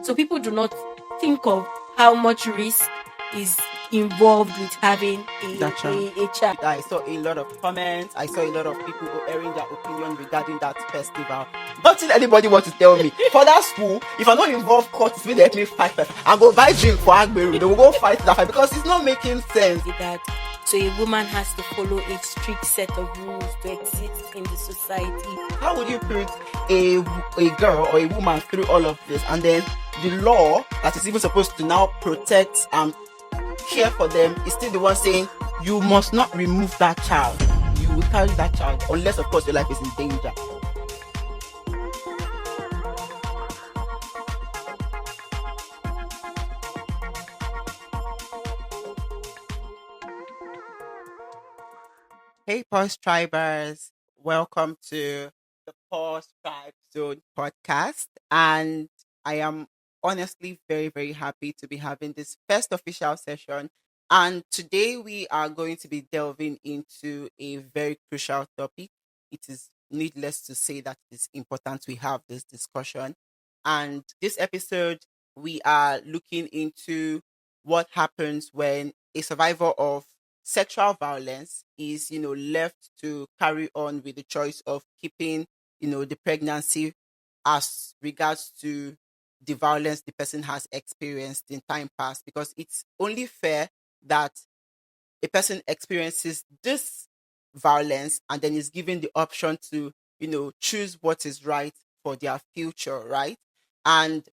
So people do not think of how much risk is involved with having That child. a child. I saw a lot of comments. I saw a lot of people airing their opinion regarding that festival. Nothing anybody wants to tell me. For that school, if I don't involve court, it's will let me fight first. I go buy drink for Agberu. They will go fight that fight because it's not making sense. That so a woman has to follow a strict set of rules to exist in the society. How would you put a girl or a woman through all of this, and then the law that is even supposed to now protect and care for them is still the one saying you must not remove that child. You will carry that child unless, of course, your life is in danger. Hey, Pause Tribers. Welcome to the Pause Tribe Zone podcast. And I am honestly very, very happy to be having this first official session. And today we are going to be delving into a very crucial topic. It is needless to say that it's important we have this discussion. And this episode, we are looking into what happens when a survivor of sexual violence is left to carry on with the choice of keeping the pregnancy as regards to the violence the person has experienced in time past, because it's only fair that a person experiences this violence and then is given the option to choose what is right for their future, right? And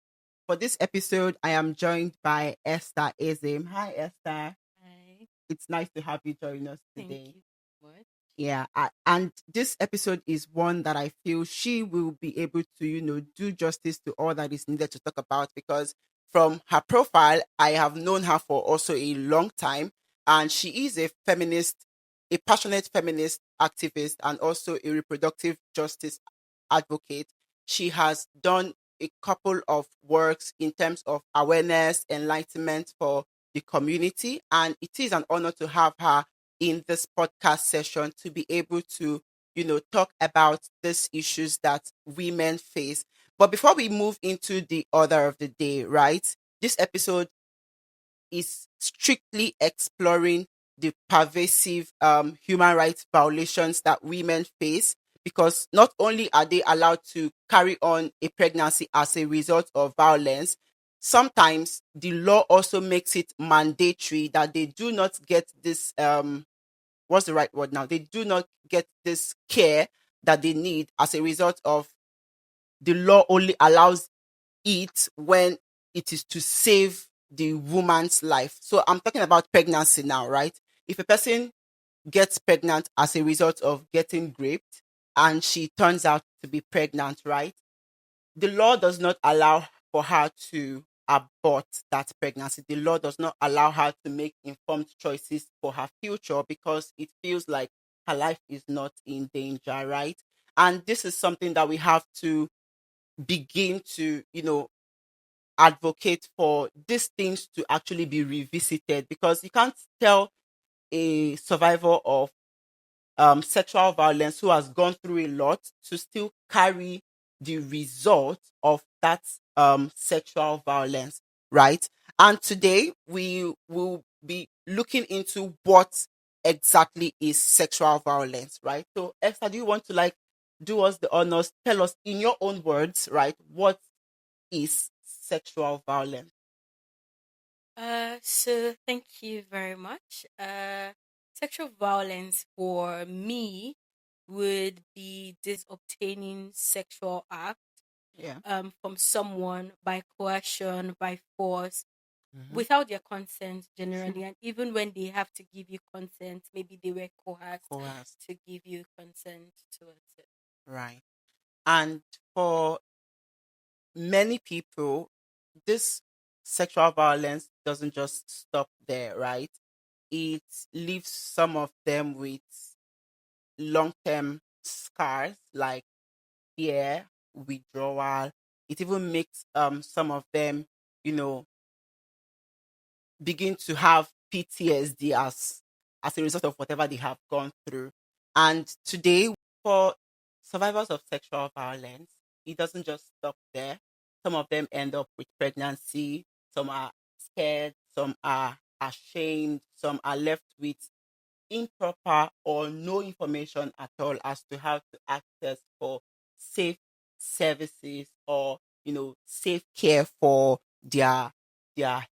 for this episode I am joined by Esther Ezim. Hi, Esther. Hi, It's nice to have you join us thank today. you. What? Yeah, and this episode is one that I feel she will be able to, do justice to all that is needed to talk about, because from her profile, I have known her for also a long time, and she is a feminist, a passionate feminist activist, and also a reproductive justice advocate. She has done a couple of works in terms of awareness, enlightenment for the community, and it is an honor to have her in this podcast session to be able to, talk about these issues that women face. But before we move into the order of the day, right? This episode is strictly exploring the pervasive human rights violations that women face, because not only are they allowed to carry on a pregnancy as a result of violence, sometimes the law also makes it mandatory that they do not get this what's the right word now? They do not get this care that they need as a result of the law only allows it when it is to save the woman's life. So I'm talking about pregnancy now, right? If a person gets pregnant as a result of getting raped and she turns out to be pregnant, right? The law does not allow for her to abort that pregnancy. The law does not allow her to make informed choices for her future because it feels like her life is not in danger, right? And this is something that we have to begin to, advocate for these things to actually be revisited, because you can't tell a survivor of sexual violence who has gone through a lot to still carry the result of that sexual violence, right? And today we will be looking into what exactly is sexual violence, right? So, Esther, do you want to do us the honors, tell us in your own words, right? What is sexual violence? So thank you very much. Sexual violence for me would be this obtaining sexual act Yeah. from someone by coercion, by force, Mm-hmm. without their consent generally, and even when they have to give you consent, maybe they were coerced Coerced. to give you consent towards it. Right. And for many people, this sexual violence doesn't just stop there, right? It leaves some of them with long term scars like fear, withdrawal. It even makes some of them, you know, begin to have PTSD as a result of whatever they have gone through. And today, for survivors of sexual violence, it doesn't just stop there. Some of them end up with pregnancy. Some are scared. Some are ashamed. Some are left with improper or no information at all as to how to access for safe services or safe care for their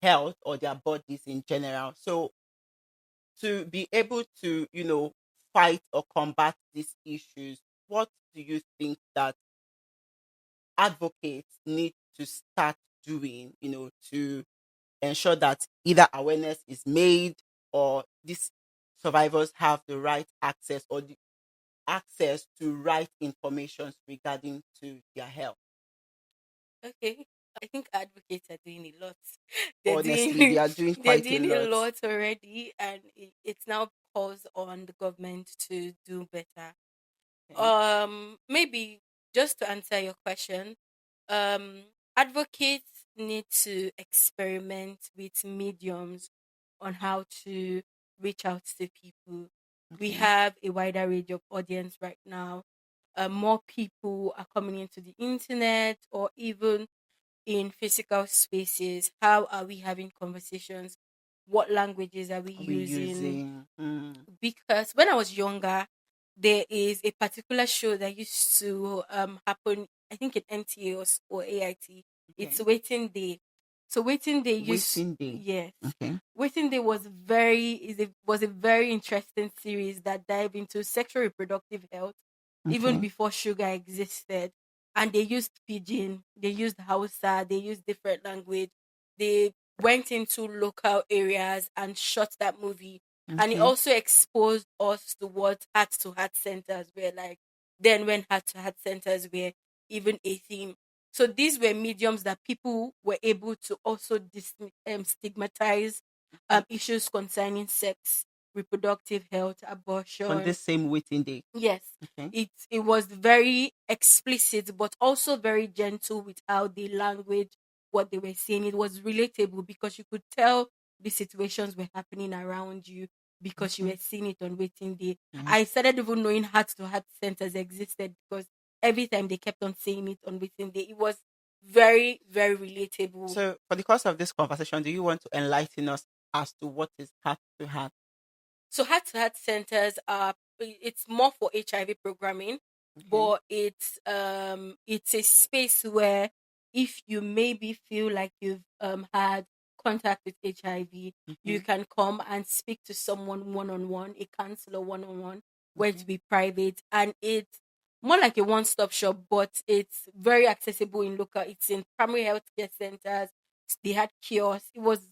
health or their bodies in general. So to be able to fight or combat these issues, what do you think that advocates need to start doing, to ensure that either awareness is made or these survivors have the right access or the access to right information regarding to their health? Okay. I think advocates are doing a lot. They're Honestly, they doing are doing they're quite a doing a lot. lot already, and it's now calls on the government to do better. Okay. Maybe just to answer your question, um, advocates need to experiment with mediums on how to reach out to people. We Okay. have a wider range of audience right now. More people are coming into the internet or even in physical spaces. How are we having conversations? What languages are we Are we using? using? Because when I was younger, there is a particular show that used to happen, I think in NTA or AIT. It's Okay. Waiting Day. So Waiting Day used Waiting day. yes. Okay. Waiting Day was a very interesting series that dive into sexual reproductive health even Okay. before sugar existed. And they used pidgin, they used Hausa, they used different language. They went into local areas and shot that movie, and it Okay. also exposed us to what heart to heart centers were like then when heart to heart centers were even a thing. So these were mediums that people were able to also stigmatize Okay. issues concerning sex, reproductive health, On abortion. this same waiting day. Yes, Okay. it was very explicit, but also very gentle with how the language, what they were saying. It was relatable because you could tell the situations were happening around you because you Okay. were seeing it on waiting day. Yeah. I started even knowing heart to heart centers existed because every time they kept on saying it on waiting day, it was very, very relatable. So, for the course of this conversation, do you want to enlighten us as to what is heart to heart? So heart to heart centers are it's more for HIV programming, Okay. but it's a space where if you maybe feel like you've had contact with HIV, you Okay. can come and speak to someone one on one, a counselor one on one, where Okay. to be private, and it's more like a one stop shop, but it's very accessible in local. It's in primary health care centers. They had kiosks. It was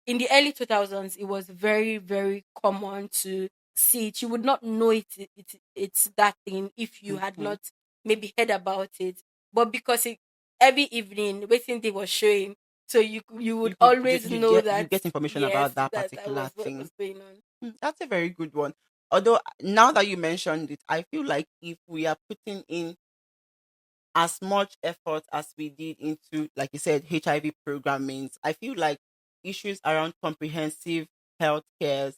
in the early 2000s. It was very, very common to see it. You would not know it's that thing if you had Okay. not maybe heard about it, but because every evening waiting they was showing, so you would You could always know you that get information yes, about that that particular was what thing. was going on. That's a very good one. Although now that you mentioned it, I feel like if we are putting in as much effort as we did into, like you said, HIV programming, I feel like issues around comprehensive health care,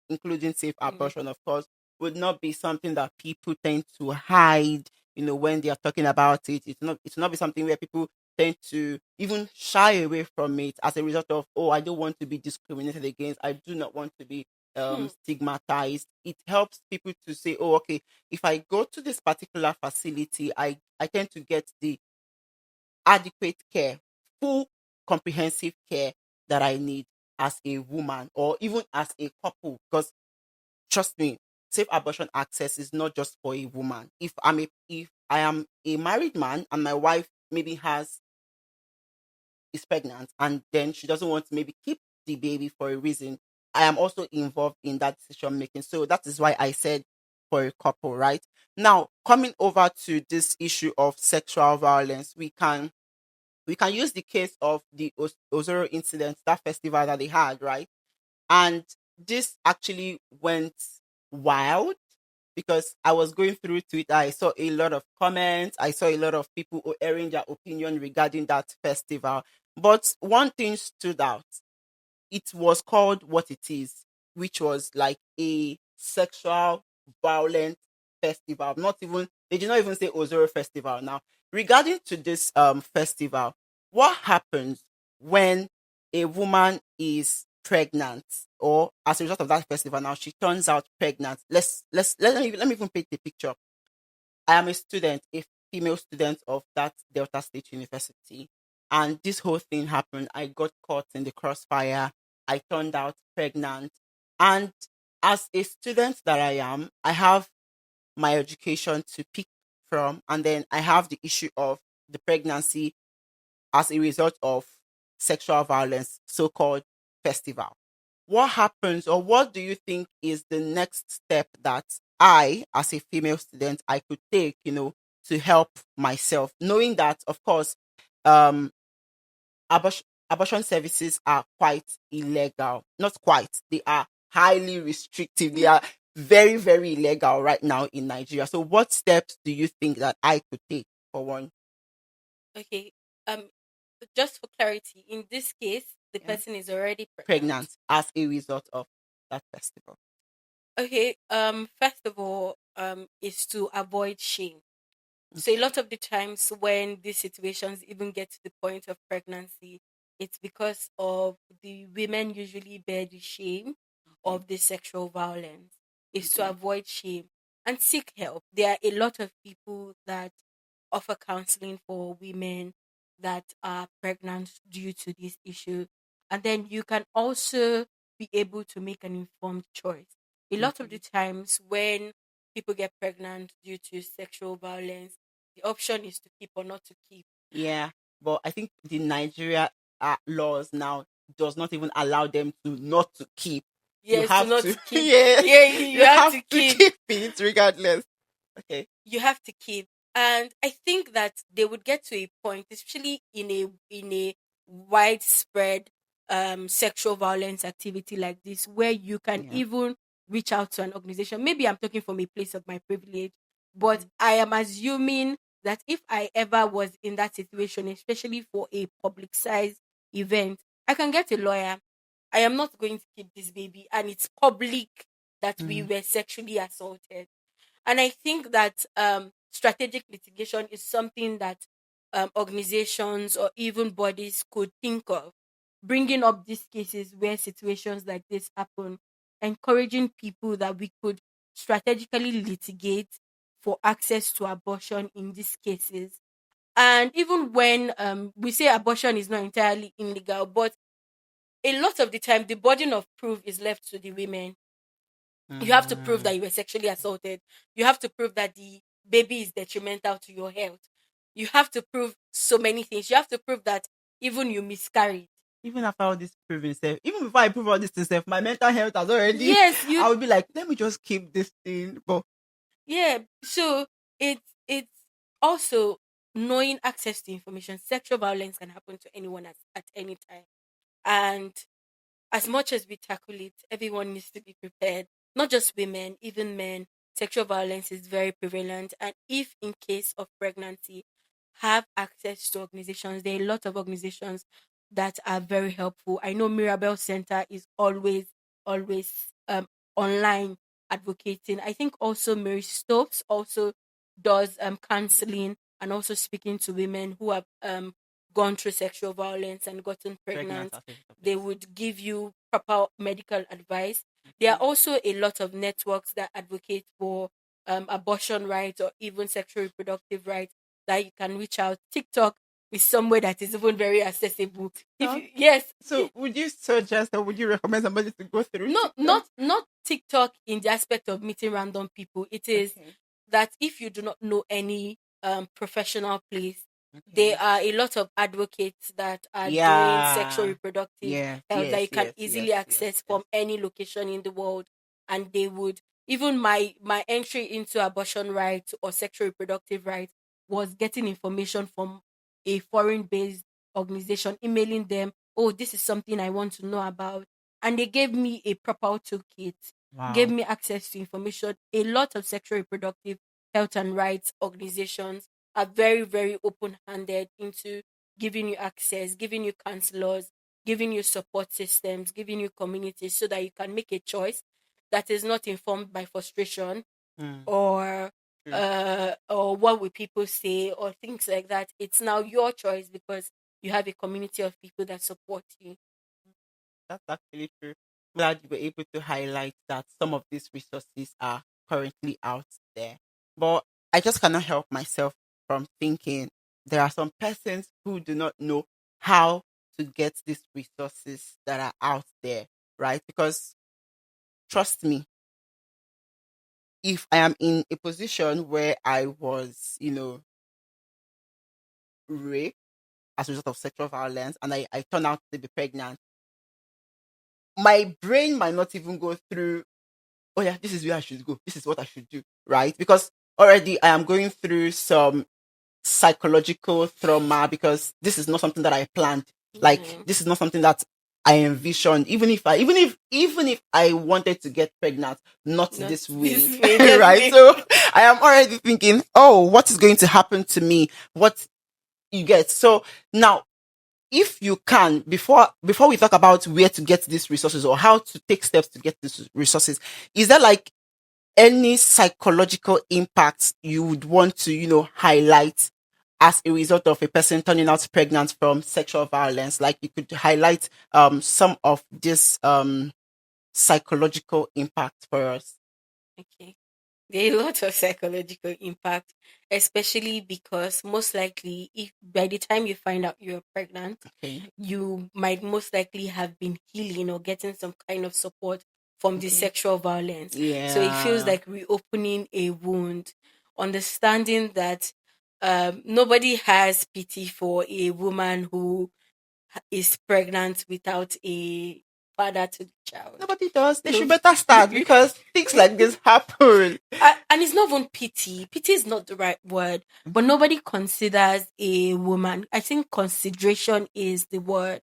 including safe Mm. abortion, of course, would not be something that people tend to hide, when they are talking about it. It's not be something where people tend to even shy away from it as a result of, oh, I don't want to be discriminated against. I do not want to be Hmm. stigmatized. It helps people to say, oh, okay, if I go to this particular facility, I tend to get the adequate care, full comprehensive care that I need as a woman or even as a couple. Because trust me, safe abortion access is not just for a woman. If I am a married man and my wife maybe is pregnant and then she doesn't want to maybe keep the baby for a reason, I am also involved in that decision making. So that is why I said for a couple, right? Now, coming over to this issue of sexual violence, we can use the case of the Ozoro incident, that festival that they had, right? And this actually went wild because I was going through Twitter. I saw a lot of comments. I saw a lot of people airing their opinion regarding that festival. But one thing stood out. It was called what it is, which was like a sexual violent festival. Not even, they did not even say Ozoro Festival now. regarding to this festival, what happens when a woman is pregnant, or as a result of that festival now she turns out pregnant? Let me even paint the picture. I am a student, a female student of that Delta State University, and this whole thing happened. I got caught in the crossfire. I turned out pregnant, and as a student that I am, I have my education to pick from, and then I have the issue of the pregnancy as a result of sexual violence, so-called festival. What happens, or what do you think is the next step that I, as a female student, I could take, to help myself, knowing that, of course, um, abortion services are quite illegal. Not quite, they are highly restrictive. They are very, very illegal right now in Nigeria. So, what steps do you think that I could take for one? Okay. Um, just for clarity, in this case, the Yeah. person is already pregnant. Pregnant as a result of that festival. Okay. First of all, is to avoid shame. So a Okay. lot of the times when these situations even get to the point of pregnancy, it's because of the women usually bear the shame Okay. of the sexual violence. Is to Okay. avoid shame and seek help. There are a lot of people that offer counseling for women that are pregnant due to this issue. And then you can also be able to make an informed choice. A lot of the Okay. times when people get pregnant due to sexual violence, the option is to keep or not to keep. Yeah, but I think the Nigeria laws now does not even allow them to not to keep. You Yes, to have not to, to keep. yeah, Yeah, you you have have to to keep. keep it regardless. Okay. You have to keep. And I think that they would get to a point, especially in a widespread sexual violence activity like this, where you can Yeah. even reach out to an organization. Maybe I'm talking from a place of my privilege, but Mhm. I am assuming that if I ever was in that situation, especially for a public size event, I can get a lawyer. I am not going to keep this baby, and it's public that we Mm. were sexually assaulted. And I think that strategic litigation is something that organizations or even bodies could think of, bringing up these cases where situations like this happen, encouraging people that we could strategically litigate for access to abortion in these cases. And even when we say abortion is not entirely illegal, but a lot of the time the burden of proof is left to the women. You have to prove Mm. that you were sexually assaulted. You have to prove that the baby is detrimental to your health. You have to prove so many things. You have to prove that even you miscarried. Even after all this proving self, even before I prove all this to self, my mental health has already. Yes, you I would be like, let me just keep this thing. But yeah. So it's also knowing access to information. Sexual violence can happen to anyone at any time. And as much as we tackle it, everyone needs to be prepared. Not just women, even men. Sexual violence is very prevalent. And if in case of pregnancy, have access to organizations, there are a lot of organizations that are very helpful. I know Mirabel Center is always online advocating. I think also Mary Stokes also does counseling and also speaking to women who have gone through sexual violence and gotten pregnant pregnant. as a result of They it. would give you proper medical advice. There are also a lot of networks that advocate for abortion rights or even sexual reproductive rights that you can reach out. TikTok is somewhere that is even very accessible. If TikTok. you, yes, So would you suggest, or would you recommend somebody to go through no, TikTok? not TikTok in the aspect of meeting random people. It is Okay. that if you do not know any professional place, there Okay. are a lot of advocates that are doing sexual Yeah. reproductive Yes, health that yes, you can yes, yes, easily yes, access yes. from any location in the world, and they would even my entry into abortion rights or sexual reproductive rights was getting information from a foreign based organization, emailing them, oh, this is something I want to know about, and they gave me a proper toolkit, gave Wow. me access to information. A lot of sexual reproductive health and rights organizations are very, very open handed into giving you access, giving you counselors, giving you support systems, giving you communities so that you can make a choice that is not informed by frustration Mm. or or what will people say, or things like that. It's now your choice because you have a community of people that support you. That's actually true. Glad you were able to highlight that some of these resources are currently out there. But I just cannot help myself from thinking there are some persons who do not know how to get these resources that are out there, right? Because trust me, if I am in a position where I was, raped as a result of sexual violence and I turn out to be pregnant, my brain might not even go through, oh yeah, this is where I should go. This is what I should do, right? Because already I am going through some psychological trauma because this is not something that I planned. Like Yeah. this is not something that I envisioned. Even if I wanted to get pregnant, not Not this way, this way, right? definitely. So I am already thinking, oh, what is going to happen to me? What you get? So now if you can, before we talk about where to get these resources or how to take steps to get these resources, is there like any psychological impact you would want to highlight as a result of a person turning out pregnant from sexual violence? Like you could highlight some of this psychological impact for us. Okay. There are a lot of psychological impact, especially because most likely, if by the time you find out you're pregnant, Okay. you might most likely have been healing or getting some kind of support from the Okay. sexual violence. So it feels Yeah. like reopening a wound, understanding that nobody has pity for a woman who is pregnant without a father to the child. Nobody does. They should No. better start because things like this happen. And it's not even pity. Pity is not the right word, but nobody considers a woman. I think consideration is the word.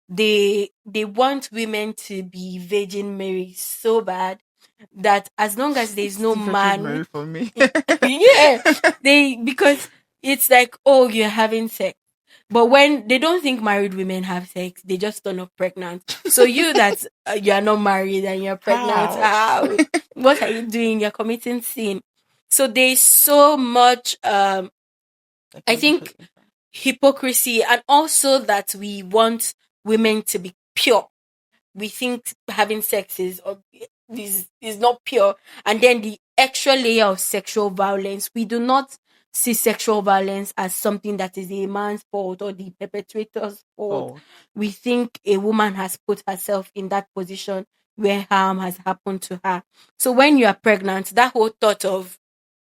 They want women to be Virgin Mary so bad that as long as there's no man, Mary for me. yeah, because it's like, oh, you're having sex. But when they don't think married women have sex, they just turn up pregnant. So you that you are not married and you're pregnant, How? how? What are you doing? You're committing sin. So there's so much, I Psychological think, impact. hypocrisy, and also that we want women to be pure. We think having sex is not pure, and then the extra layer of sexual violence. We do not see sexual violence as something that is a man's fault or the perpetrator's fault. Oh, We think a woman has put herself in that position where harm has happened to her. So when you are pregnant, that whole thought of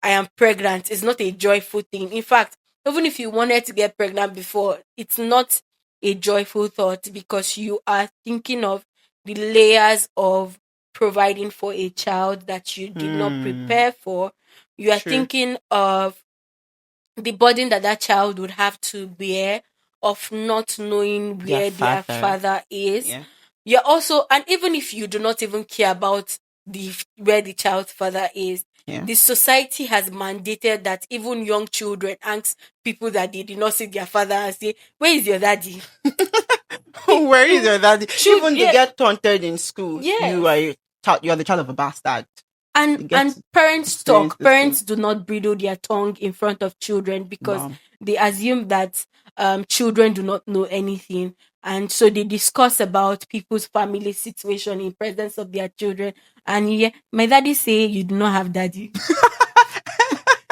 I am pregnant is not a joyful thing. In fact, even if you wanted to get pregnant before, it's not a joyful thought because you are thinking of the layers of providing for a child that you did not prepare for. You are true. thinking of the burden that that child would have to bear of not knowing Their where their father. father is. Yeah. You're also, and even if you do not even care about where the child's father is, Yeah. the society has mandated that even young children ask people that they did not see their father and say, "Where is your daddy?" Where is your daddy? Even they Yeah, get taunted in school. You yes. are you are the child of a bastard. You get And to parents experience talk. this Parents thing. do not bridle their tongue in front of children because Wow. they assume that children do not know anything, and so they discuss about people's family situation in presence of their children. And yeah, my daddy say you do not have daddy.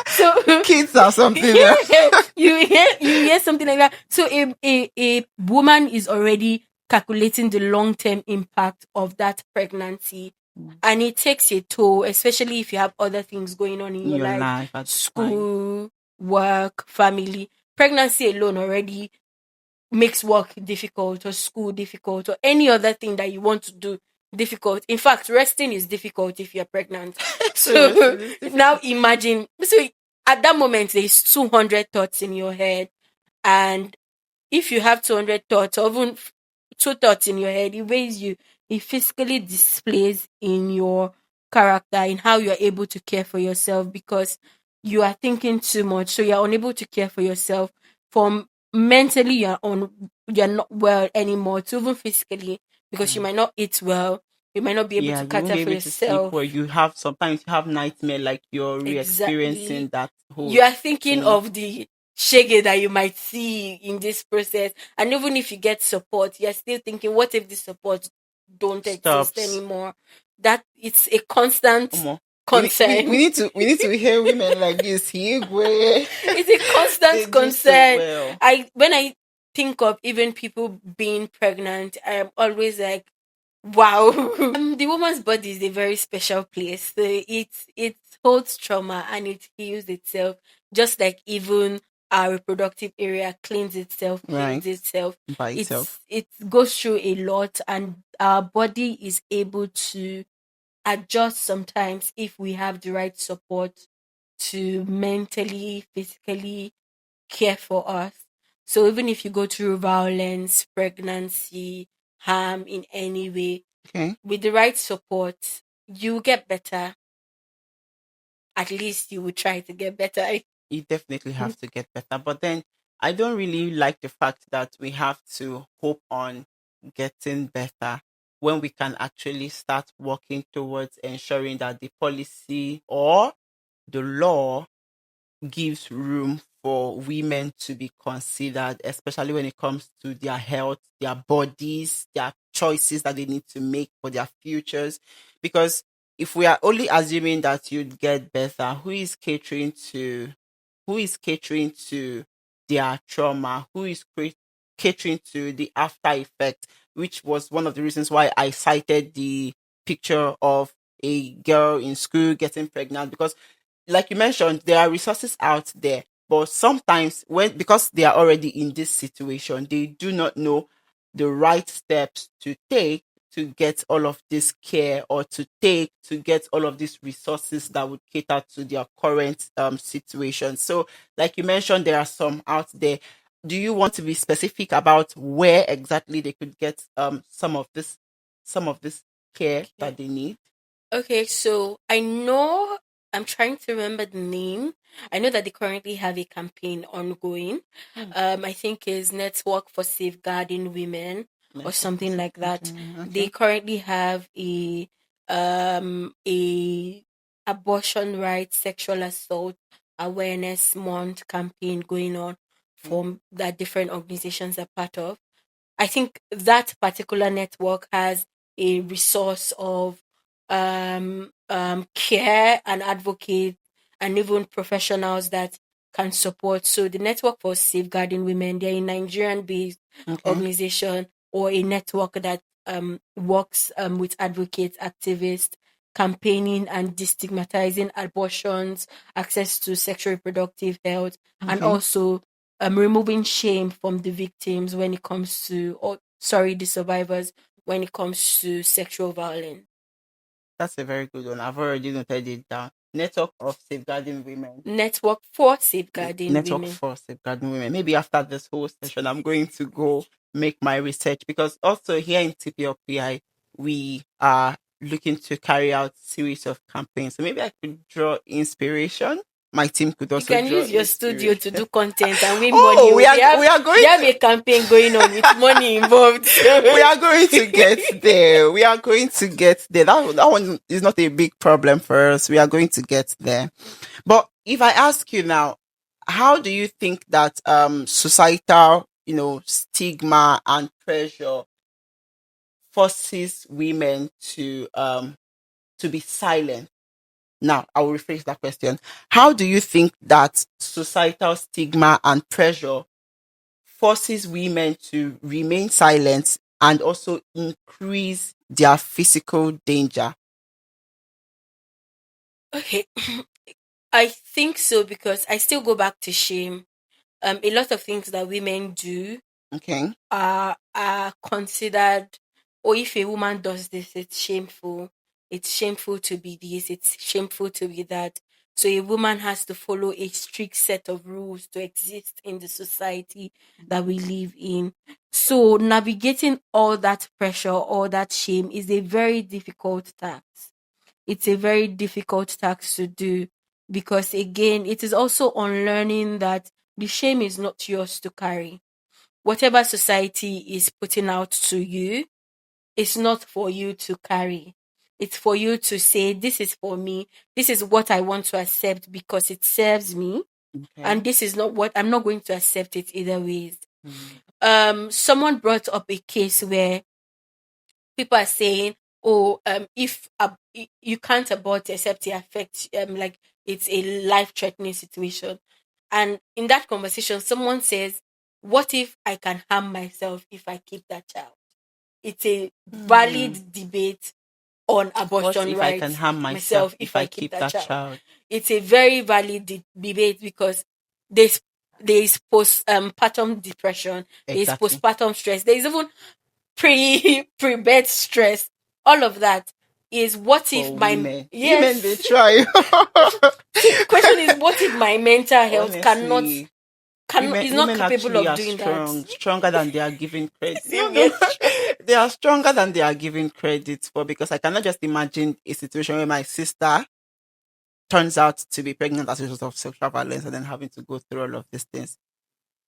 So Kids are something else. yeah, you hear something like that. So a woman is already calculating the long term impact of that pregnancy, and it takes a toll, especially if you have other things going on in In your your life, life at the time. school, work, family. Pregnancy alone already makes work difficult or school difficult or any other thing that you want to do difficult. In fact, resting is difficult if you're pregnant. So rest So is now difficult. imagine, so at that moment there's 200 thoughts in your head, and if you have 200 thoughts or even two thoughts in your head, it weighs you. It physically displays in your character, in how you're able to care for yourself, because you are thinking too much. So you're unable to care for yourself. From mentally, you're not well anymore, to even physically, because you might not eat well. You might not be able Yeah, to you won't cater be for able to sleep yourself. well. You have sometimes you have nightmare, like you're Exactly. re-experiencing that whole You are thinking thing. of the shege that you might see in this process. And even if you get support, you're still thinking, what if the support don't exist Stops. anymore? That it's a constant Omo. We concern. need to hear women like this. Higwe. It's a They constant do so concern. well. When I think of even people being pregnant, I'm always like, wow. The woman's body is a very special place. So it holds trauma and it heals itself, just like even our reproductive area cleans itself, Right. heals itself. By itself. It goes through a lot, and our body is able to adjust sometimes if we have the right support to mentally, physically care for us. So even if you go through violence, pregnancy, harm in any way, Okay. with the right support, you get better. At least you will try to get better. You definitely have to get better. But then I don't really like the fact that we have to hope on getting better when we can actually start working towards ensuring that the policy or the law gives room for women to be considered, especially when it comes to their health, their bodies, their choices that they need to make for their futures. Because if we are only assuming that you'd get better, who is catering to their trauma, catering to the after effect, which was one of the reasons why I cited the picture of a girl in school getting pregnant, because like you mentioned, there are resources out there, but sometimes because they are already in this situation, they do not know the right steps to take to get all of this care, or to get all of these resources that would cater to their current situation. So like you mentioned, there are some out there. Do you want to be specific about where exactly they could get some of this care Okay. that they need? Okay, so I know I'm trying to remember the name. I know that they currently have a campaign ongoing. I think is Network for Safeguarding Women or Network for something like that. safeguarding. They Okay. currently have a abortion rights, sexual assault awareness month campaign going on Okay. from that different organizations are part of. I think that particular network has a resource of care and advocate and even professionals that can support. So the Network for Safeguarding Women, they're a Nigerian-based Okay. organization or a network that works with advocates, activists, campaigning and destigmatizing abortions, access to sexual reproductive health, and Okay. also removing shame from the victims when it comes to, or sorry, the survivors when it comes to sexual violence. That's a very good one. I've already noted it down. Network of safeguarding women. Network for safeguarding Network women. for safeguarding women. Maybe after this whole session, I'm going to go make my research, because also here in TPLPI, we are looking to carry out series of campaigns. So maybe I could draw inspiration. My team could You also can draw use your studio to inspiration. do content and win money. Oh, Oh. we are They going have to a campaign going on with money involved. we are going to get there. We are going to get there. That one is not a big problem for us. We are going to get there. But if I ask you now, how do you think that societal, stigma and pressure forces women to be silent? Now, I will rephrase that question. How do you think that societal stigma and pressure forces women to remain silent and also increase their physical danger? Okay. I think so because I still go back to shame. A lot of things that women do Okay. are considered, or if a woman does this, it's shameful. It's shameful to be this, it's shameful to be that. So a woman has to follow a strict set of rules to exist in the society that we live in. So navigating all that pressure, all that shame is a very difficult task. It's a very difficult task to do because again, it is also unlearning that the shame is not yours to carry. Whatever society is putting out to you, it's not for you to carry. It's for you to say, this is for me. This is what I want to accept because it serves me. And Okay. this is not what I'm not going to accept it either ways. Mm. Someone brought up a case where people are saying, oh, if you can't abort except it affects, like it's a life-threatening situation. And in that conversation, someone says, what if I can harm myself if I keep that child? It's a Mm. valid debate on What abortion if I can rights harm myself myself if if I I keep keep that that child. child? It's a very valid debate because there's there's postpartum depression, there's Exactly. postpartum stress, there's even pre-birth stress. All of that is what if For my women. Women, they yes. try. See, the question is, what if my mental health cannot Honestly, cannot women is not women capable actually of are doing that? strong, stronger than they are given credit. No, no, Serious stress. they are stronger than they are given credit for, because I cannot just imagine a situation where my sister turns out to be pregnant as a result of sexual violence and then having to go through all of these things.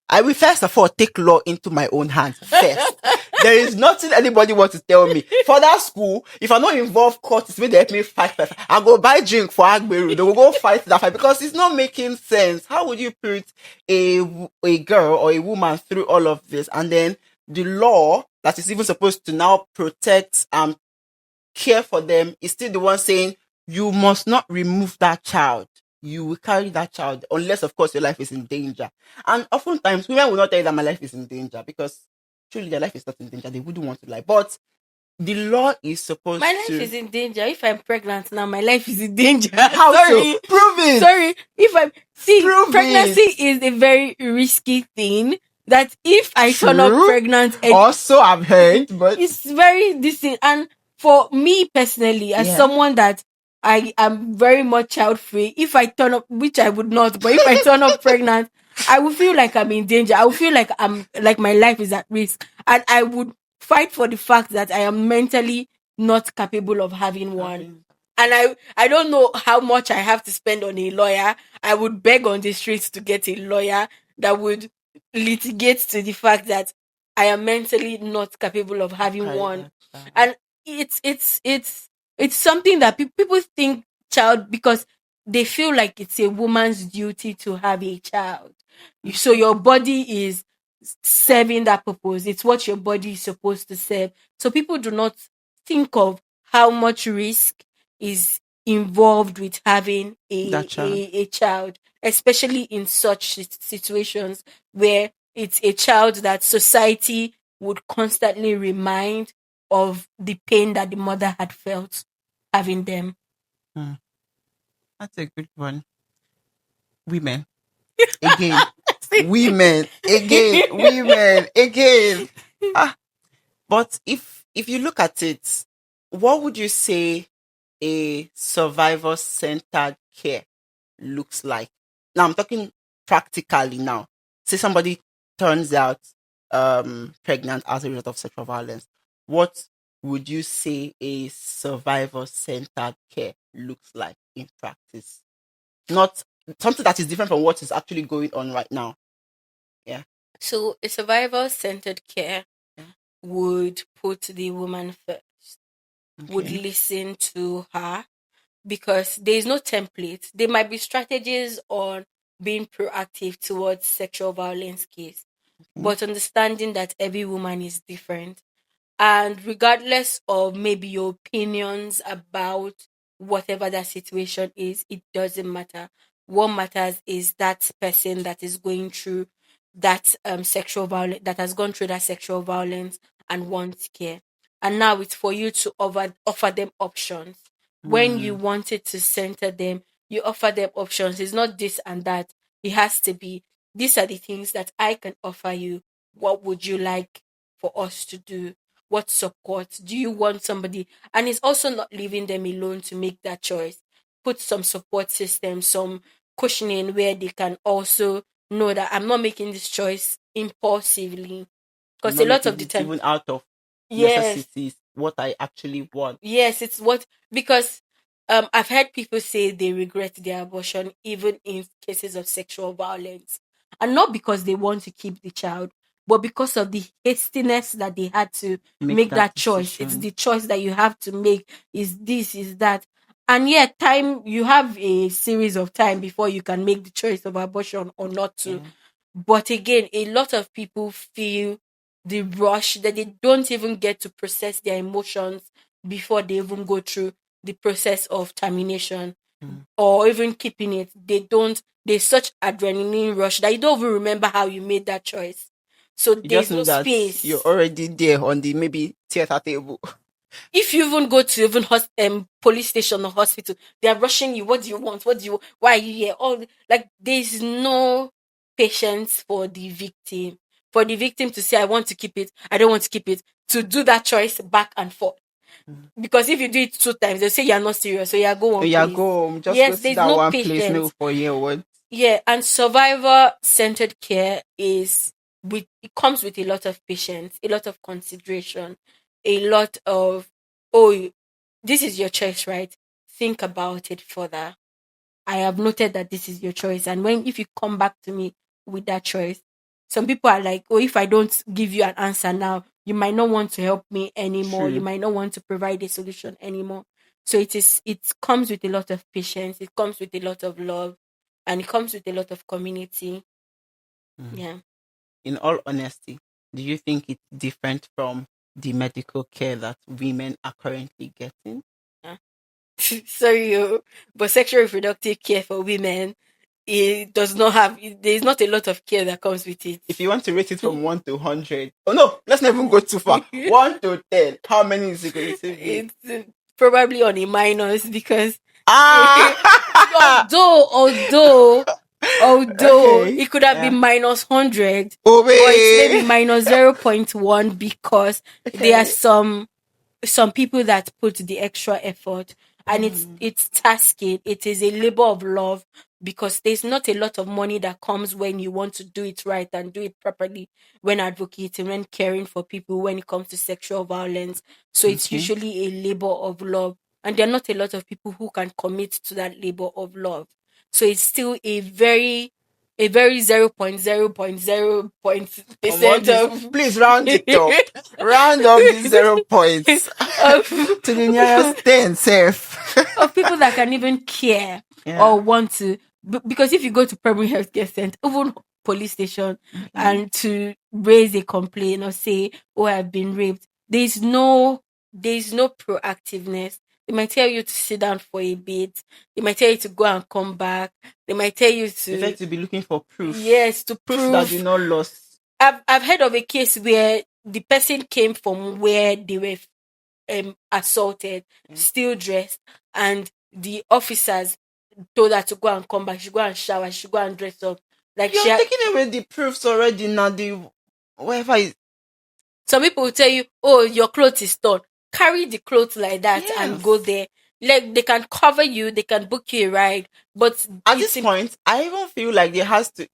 I will first of all take law into my own hands first. There is nothing anybody wants to tell me. For that school, if I not involve court, it's when they help me fight. I go buy drink for Agberu. They will go fight that fight because it's not making sense. How would you put a girl or a woman through all of this, and then the law that is even supposed to now protect and care for them is still the one saying you must not remove that child. You will carry that child unless, of course, your life is in danger. And oftentimes, women will not tell you that my life is in danger because truly their life is not in danger. They wouldn't want to lie. But the law is My supposed life to. is in danger. If I'm pregnant now, my life is in danger. How so? Sorry. Prove it. Sorry. If I'm see, Prove pregnancy it. is a very risky thing. That if I turn up True. pregnant and Also, I've heard, but it's very distinct. And for me personally, as yeah. someone that I am very much child free, if I turn up, which I would not, but if I turn up pregnant, I would feel like I'm in danger. I would feel like I'm like my life is at risk. And I would fight for the fact that I am mentally not capable of having one. And I don't know how much I have to spend on a lawyer. I would beg on the streets to get a lawyer that would litigate to the fact that I am mentally not capable of having Carry one. that child. And it's something that people think child because they feel like it's a woman's duty to have a child. So your body is serving that purpose. It's what your body is supposed to serve. So people do not think of how much risk is involved with having That child. a child, especially in such situations where it's a child that society would constantly remind of the pain that the mother had felt having them. Hmm. That's a good one. Women. Again. Women. Again. Women. Again. Ah, but if you look at it, what would you say a survivor-centered care looks like? Now I'm talking practically now. Say somebody turns out pregnant as a result of sexual violence. What would you say a survivor-centered care looks like in practice? Not something that is different from what is actually going on right now. Yeah. So a survivor centered care Yeah. would put the woman first, would Okay. listen to her because there is no template. There might be strategies on being proactive towards sexual violence case, Okay. but understanding that every woman is different. And regardless of maybe your opinions about whatever that situation is, it doesn't matter. What matters is that person that is going through that sexual violence, that has gone through that sexual violence and wants care. And now it's for you to offer them options. When you Mm. wanted to center them, you offer them options. It's not this and that. It has to be, these are the things that I can offer you. What would you like for us to do? What support do you want somebody? And it's also not leaving them alone to make that choice. Put some support system, some cushioning where they can also know that I'm not making this choice impulsively. I'm Because a not lot making of the it time, even out of yes, necessities what I actually want. yes, it's what, because I've heard people say they regret their abortion even in cases of sexual violence. And not because they want to keep the child, but because of the hastiness that they had to make that choice, it's the choice that you have to make. Is this, is that. And yet, time, you have a series of time before you can make the choice of abortion or not to. Yeah. But again, a lot of people feel the rush that they don't even get to process their emotions before they even go through the process of termination or even keeping it. There's such adrenaline rush that you don't even remember how you made that choice. So You there's just know no that space. you're already there on the maybe theater table. If you even go to even police station or hospital, they are rushing you. What do you want? What do you? Why are you here? All like there's no patience for the victim. For the victim to say, I want to keep it, I don't want to keep it, to do that choice back and forth. Because if you do it 2 times, they'll say you're not serious. So go on, Yeah, please. go home. Just go Yes, sit there's down no one place, maybe patience. for a year or what. Yeah, and survivor-centered care it comes with a lot of patience, a lot of consideration, a lot of, oh, this is your choice, right? Think about it further. I have noted that this is your choice. And if you come back to me with that choice, some people are like, oh, if I don't give you an answer now, you might not want to help me anymore. True. You might not want to provide a solution anymore. So it comes with a lot of patience. It comes with a lot of love, and it comes with a lot of community. Yeah. In all honesty, do you think it's different from the medical care that women are currently getting? Yeah. Sorry, but sexual reproductive care for women, it does not have. There's not a lot of care that comes with it. If you want to rate it from 1 to 100, oh no, let's not even go too far. 1 to 10, how many is it going to be? It's probably on a minus because Ah, although okay. it could have been -100, Oh, but it's maybe wait. -0.1 because there are Okay. some people that put the extra effort, and it's tasking. It is a labor of love because there's not a lot of money that comes when you want to do it right and do it properly, when advocating, when caring for people, when it comes to sexual violence. So it's Okay. usually a labor of love, and there are not a lot of people who can commit to that labor of love. So it's still a very 0.0% of Please round it up. Round up these 0 points of, to the nearest 10 safe. of people that can even care Yeah. or want to. Because if you go to primary healthcare center, even police station, and to raise a complaint or say, oh, I've been raped, there's no proactiveness. They might tell you to sit down for a bit. They might tell you to go and come back. They might tell you They try to, to be looking for proof. yes, to Proof that you're prove. not lost. I've heard of a case where the person came from where they were assaulted, still dressed, and the officers told her to go and come back. She should go and shower. She should go and dress up. Like You're taking away the proofs already now. Whatever is. some people will tell you, oh, your clothes is torn. Carry the clothes like that and go Yes. there. Like they can cover you, they can book you a ride, but At this point, I even feel like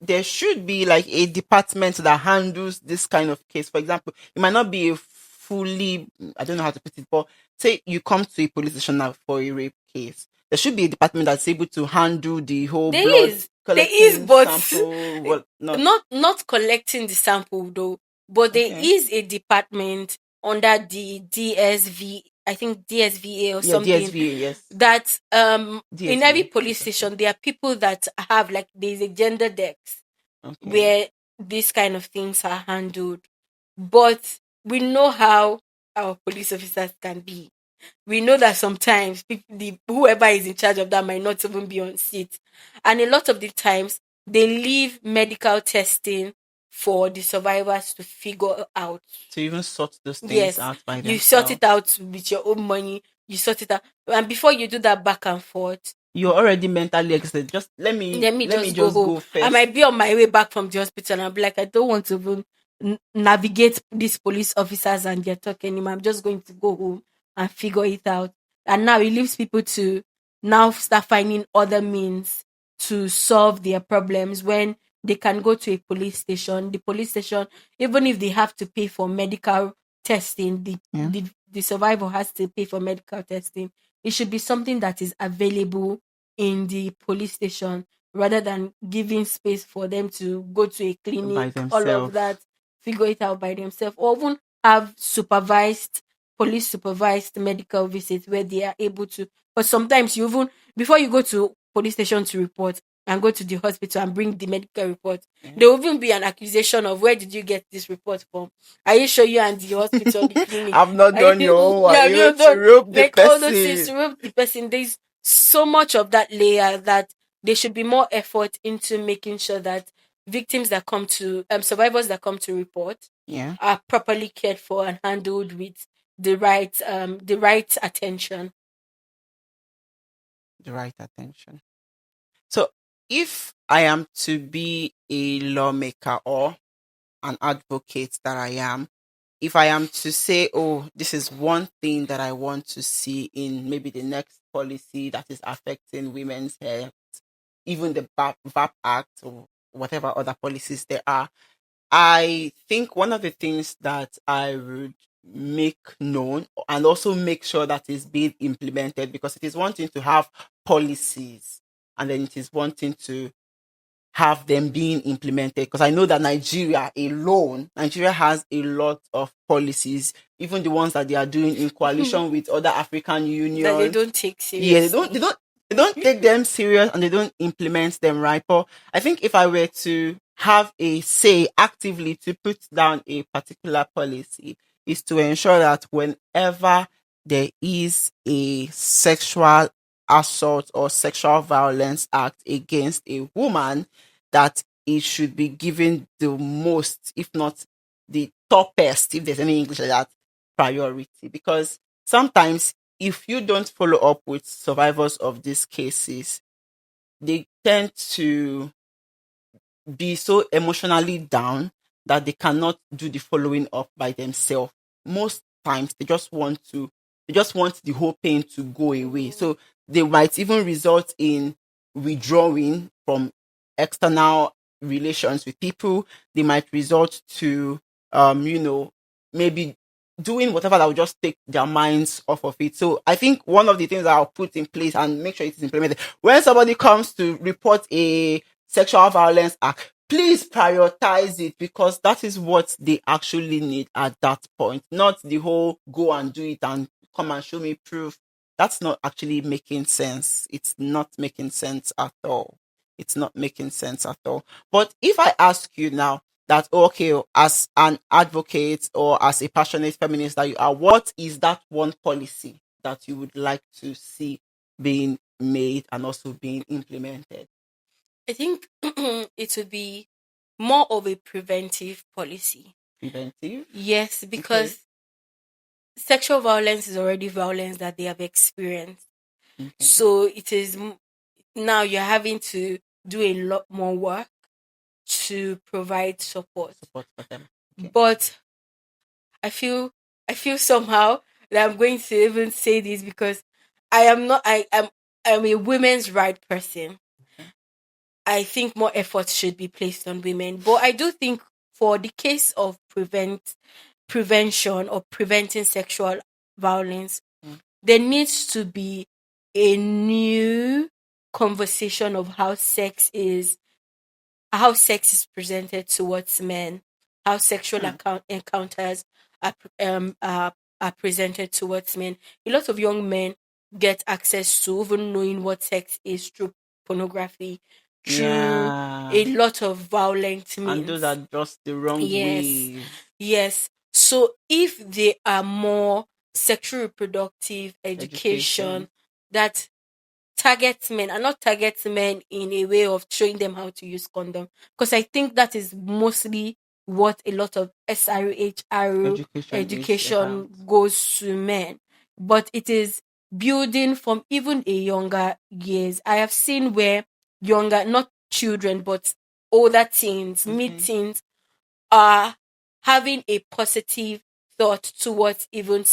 there should be like a department that handles this kind of case. For example, it might not be a fully, I don't know how to put it, but say you come to a police station now for a rape case. There should be a department that's able to handle the whole there blood is, collecting but sample. not collecting the sample though. But there Okay. is a department under the DSV, I think DSVA or something. DSVA, yes. That in DSVA, every police station there are people that have, like, there's a gender desk where these kind of things are handled. But we know how our police officers can be. We know that sometimes whoever is in charge of that might not even be on seat, and a lot of the times they leave medical testing for the survivors to figure out. To even sort those things Yes, out by you themselves. sort it out with your own money. You sort it out, and before you do that back and forth, you're already mentally exhausted. Just let me just go go home. first. I might be on my way back from the hospital and I'll be like, I don't want to even navigate these police officers and their talk anymore. I'm just going to go home and figure it out. And now it leaves people to now start finding other means to solve their problems when they can go to a police station. The police station, even if they have to pay for medical testing, the survivor has to pay for medical testing. It should be something that is available in the police station rather than giving space for them to go to a clinic, all of that, figure it out by themselves, or even have supervised, police supervised medical visits where they are able to. But sometimes you even, before you go to police station to report and go to the hospital and bring the medical report, there will even be an accusation of, where did you get this report from? Are you sure you and the hospital, the clinic? I've not Are done your you, own work. yeah, You you know, to don't, rope the like all those things person. to help the person. There's so much of that layer that there should be more effort into making sure that victims that come to survivors that come to report Yeah, are properly cared for and handled with the right attention. the right attention. So, if I am to be a lawmaker or an advocate that I am, if I am to say, oh, this is one thing that I want to see in maybe the next policy that is affecting women's health, even the VAP Act or whatever other policies there are, I think one of the things that I would make known and also make sure that is being implemented, because it is one thing to have policies and then it is one thing to have them being implemented, because I know that Nigeria has a lot of policies, even the ones that they are doing in coalition with other African That they unions. don't take Yeah, seriously. they don't take them serious and they don't implement them right. But I think if I were to have a say actively to put down a particular policy, is to ensure that whenever there is a sexual assault or sexual violence act against a woman, that it should be given the most, if not the toppest, if there's any English like that, priority. Because sometimes if you don't follow up with survivors of these cases, they tend to be so emotionally down that they cannot do the following up by themselves. Most times they just want the whole pain to go away. So they might even result in withdrawing from external relations with people. They might resort to maybe doing whatever that will just take their minds off of it. So I think one of the things that I'll put in place and make sure it is implemented when somebody comes to report a sexual violence act, please prioritize it, because that is what they actually need at that point, not the whole go and do it and come and show me proof. That's not actually making sense. It's not making sense at all. It's not making sense at all. But if I ask you now that, okay, as an advocate or as a passionate feminist that you are, what is that one policy that you would like to see being made and also being implemented? I think it would be more of a preventive policy. Preventive? Yes, Okay. because sexual violence is already violence that they have experienced. Okay. So it is now you're having to do a lot more work to provide support. Support for them. Okay. But I feel I feel somehow that I'm going to even say this because I am not I'm a women's right person. Okay. I think more effort should be placed on women. But I do think for the case of prevention or preventing sexual violence, Mm. there needs to be a new conversation of how sex is presented towards men, how sexual Mm. encounters are, are presented towards men. A lot of young men get access to even knowing what sex is through pornography, through Yeah. a lot of violent And those are means. just the wrong Yes, ways. yes. So if they are more sexual reproductive Education. education that target men and not target men in a way of showing them how to use condom, because I think that is mostly what a lot of SRHR Education is about. education goes to men, but it is building from even a younger years. I have seen where younger, not children, but older teens, Okay. mid-teens are having a positive thought towards even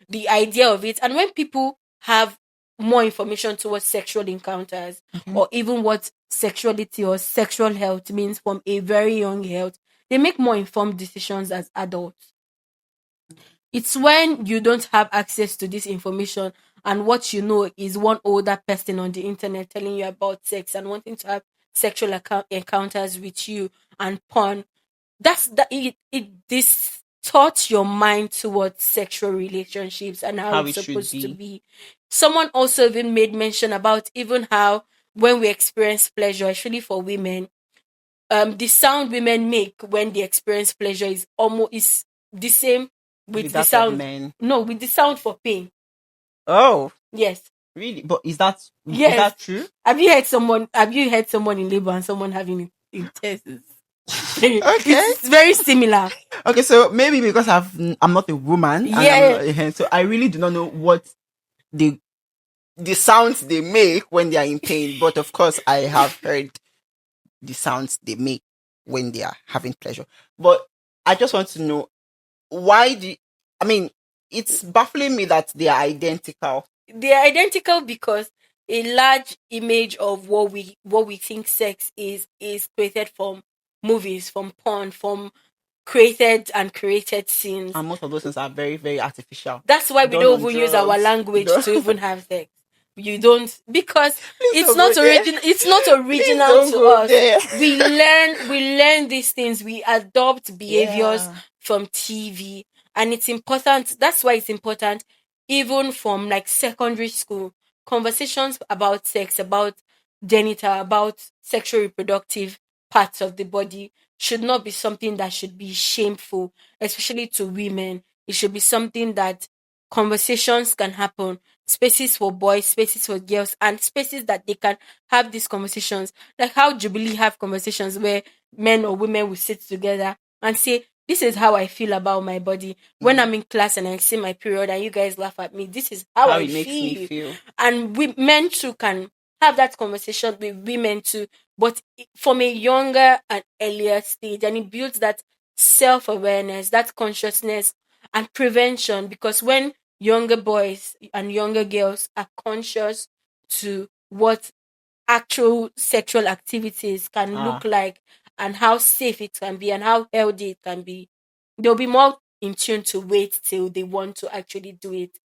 the idea of it. And when people have more information towards sexual encounters Okay. or even what sexuality or sexual health means from a very young health, they make more informed decisions as adults. It's when you don't have access to this information and what you know is one older person on the internet telling you about sex and wanting to have sexual encounters with you and porn. that's that it distorts your mind towards sexual relationships and how How it's it should supposed to be. be. Someone also even made mention about even how when we experience pleasure, especially for women, the sound women make when they experience pleasure is the same with With the that of sound. men. No, with the sound for pain. Oh, Yes. really? But is that Yes. true? Have you heard someone in labor and someone having it in tests? Okay. It's very similar. Okay, so maybe because I'm not a woman and I'm Yeah. not, so I really do not know what the sounds they make when they are in pain. But of course, I have heard the sounds they make when they are having pleasure. But I just want to know why I mean, it's baffling me that they are identical. They are identical because a large image of what we think sex is created from movies, from porn, from created scenes. And most of those things are very, very artificial. That's why we Done don't on even use our drugs. language Done. to even have sex. You don't, because Please it's don't go not there. original. It's not Please original don't to go us. there. We learn these things. We adopt behaviors Yeah. from TV, and it's important. That's why it's important, even from like secondary school, conversations about sex, about genital, about sexual reproductive parts of the body should not be something that should be shameful, especially to women. It should be something that conversations can happen, spaces for boys, spaces for girls, and spaces that they can have these conversations. Like how Jubilee have conversations where men or women will sit together and say, this is how I feel about my body. When Mm. I'm in class and I see my period and you guys laugh at me, this is how How I it makes me feel. feel. And we men too can have that conversation with women too, but from a younger and earlier stage, and it builds that self-awareness, that consciousness and prevention, because when younger boys and younger girls are conscious to what actual sexual activities can Ah, look like and how safe it can be and how healthy it can be, they'll be more in tune to wait till they want to actually do it.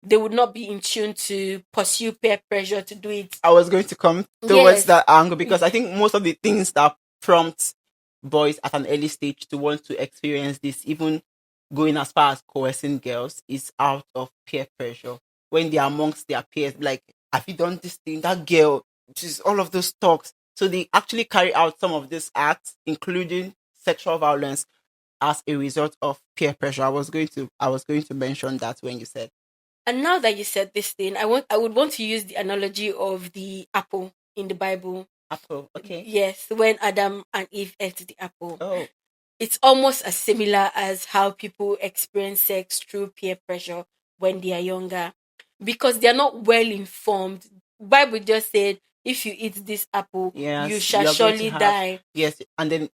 They would not be in tune to pursue peer pressure to do it. I was going to come towards Yes. that angle because I think most of the things that prompt boys at an early stage to want to experience this, even going as far as coercing girls, is out of peer pressure. When they're amongst their peers, like, have you done this thing? That girl, just all of those talks. So they actually carry out some of these acts, including sexual violence, as a result of peer pressure. I was going to mention that when you said And now that you said this thing, I would want to use the analogy of the apple in the Bible. Apple. Okay. Yes, when Adam and Eve ate the apple. Oh, It's almost as similar as how people experience sex through peer pressure when they are younger, because they are not well informed. Bible just said, if you eat this apple, you yes, shall you are going to surely have, die. yes, and then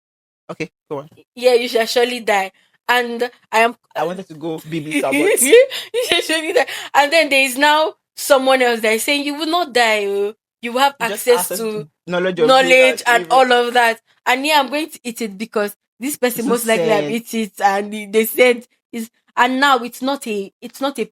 okay, go on. Yeah, you shall surely die. And I am I wanted to go biblical, but you shall surely die. And then there is now someone else that is saying you will not die. Oh. You will have just access access to to knowledge of good knowledge and and evil. all of that. And yeah, I'm going to eat it because this person Who most likely have said eaten it, and they said is. And now it's not a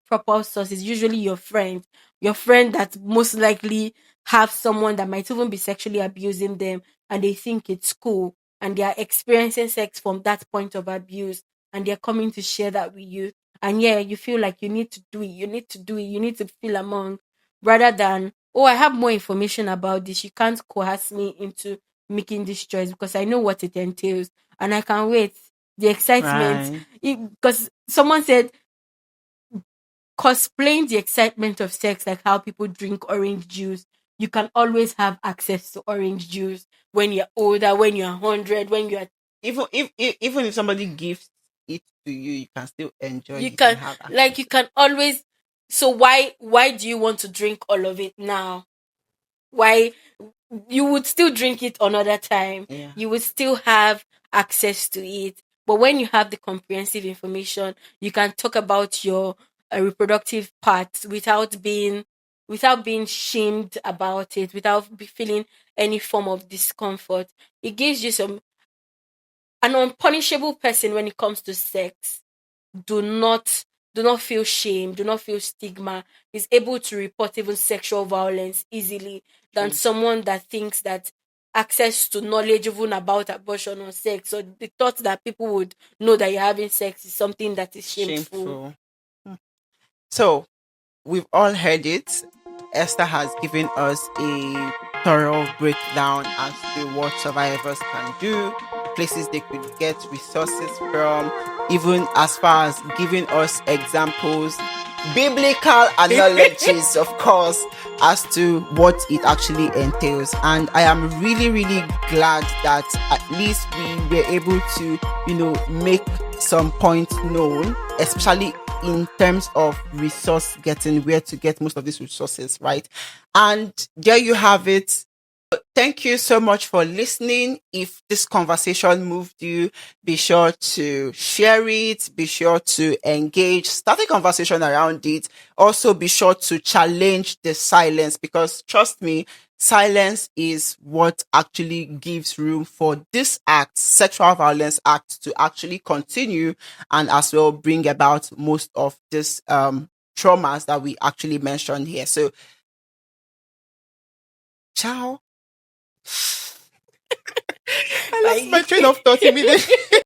proper source. It's usually your friend that most likely have someone that might even be sexually abusing them, and they think it's cool, and they are experiencing sex from that point of abuse, and they're coming to share that with you. And yeah, you feel like you need to do it. You need to do it. You need to feel among, rather than, oh, I have more information about this. You can't coerce me into making this choice because I know what it entails and I can wait. The excitement, right? because someone said cosplaying the excitement of sex, like how people drink orange juice. You can always have access to orange juice when you're older, when you're 100, when you're Even if somebody gives it to you, you can still enjoy. you You can can, have like, access you to it. can always. So why do you want to drink all of it now? Why? You would still drink it another time. Yeah. You would still have access to it. But when you have the comprehensive information, you can talk about your reproductive parts without being shamed about it, without feeling any form of discomfort. It gives you an unpunishable person when it comes to sex. Do not feel shame, do not feel stigma, is able to report even sexual violence easily than True. someone that thinks that access to knowledge even about abortion or sex. So the thought that people would know that you're having sex is something that is shameful. Shameful. So we've all heard it. Esther has given us a thorough breakdown as to what survivors can do, places they could get resources from, even as far as giving us examples, biblical analogies, of course, as to what it actually entails. And I am really, really glad that at least we were able to, make some points known, especially in terms of resource getting, where to get most of these resources, right? And there you have it. Thank you so much for listening. If this conversation moved you, be sure to share it, be sure to engage, start a conversation around it. Also, be sure to challenge the silence, because trust me, silence is what actually gives room for this act, sexual violence act, to actually continue and as well bring about most of this traumas that we actually mentioned here. So, ciao. I lost my train of thought immediately.